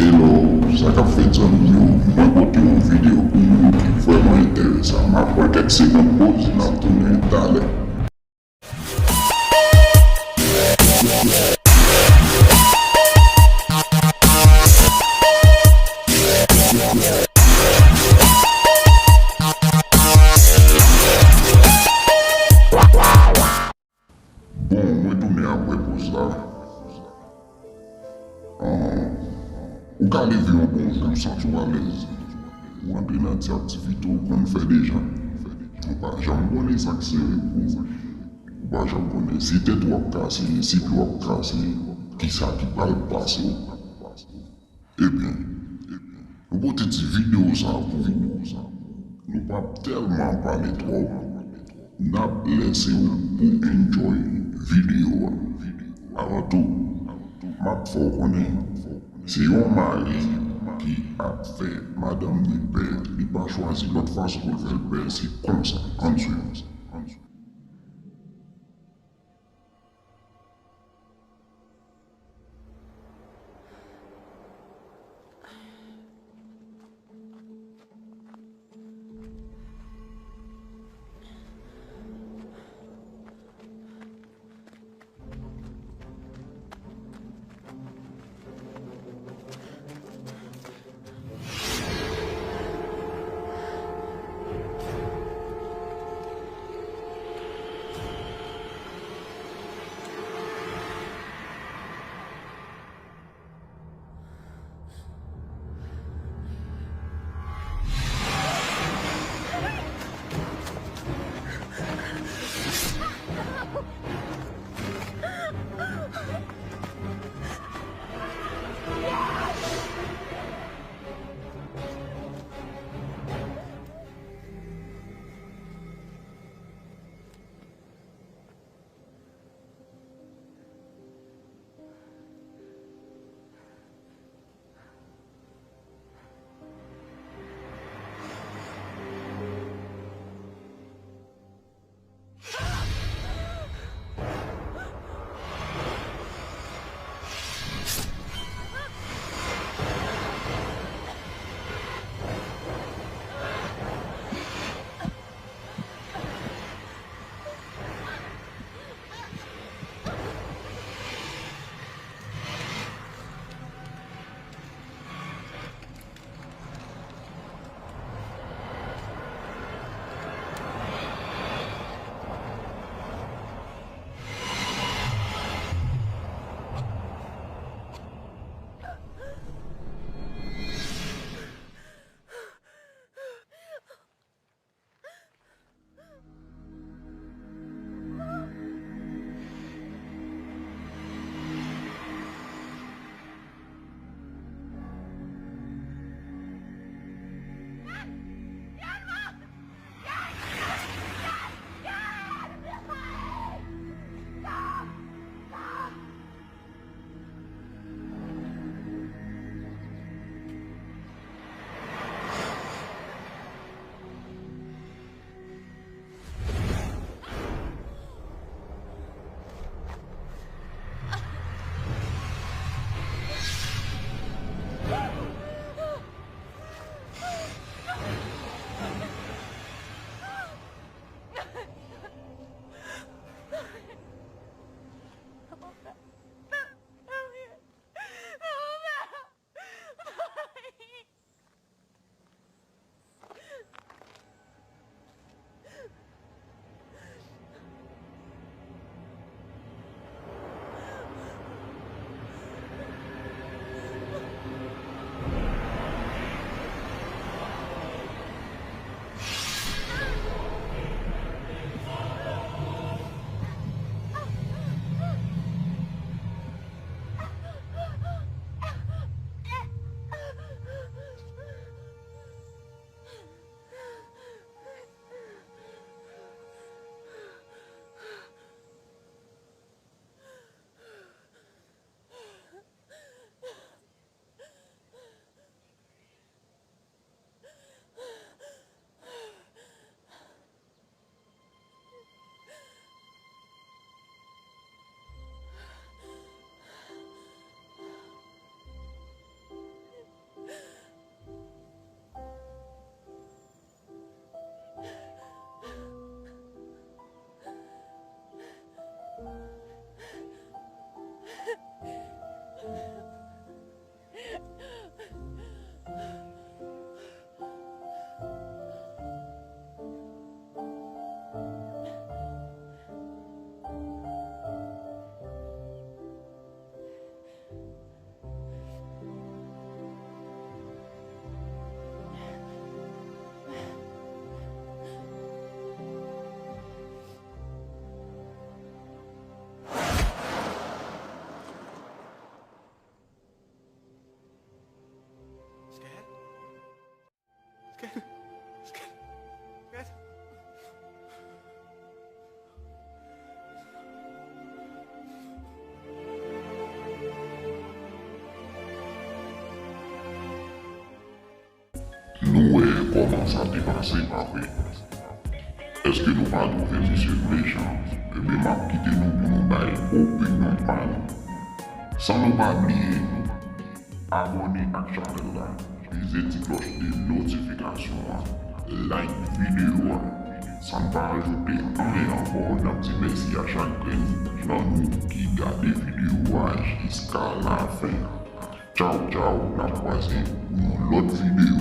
Hello, sa ka fet an yo, mwen kote yon video pou yon ki vreman enteresan. Ma pwè kek se nan poz nan tounen tale. Bon, mwen tounen apwe poz la. Ou ka leve yon bonjou san tou alez. Ou antre nan ti aktivite ou kon fè dejan. Ou pa jan konen sakse ou pa jan konen si tet wap kase, si pi wap kase, ki sa ki pal pase ou. Ebyen, nou pote ti video sa pou nou pa telman pale tro. Nap lese ou pou enjoy video. Avan tou, map fò konen. Se yon mari ki ap fè madame ni pè, li pa chwazi lot fason pou fè l'pè, se kon sa, answe. Nou koman sa te pase apre. Eske nou pa trouve misye méchant? Ebe map kite nou pou nou bay opinyon pa nou. San nou pa bliye nou, abone ak chanel la, pize ti kloche de notifikasyon, like video, san pa ajoute ane ankon nan ti mersi a chakren nan nou ki gade video jiska la fin. Ciao ciao, la croise nou lot video.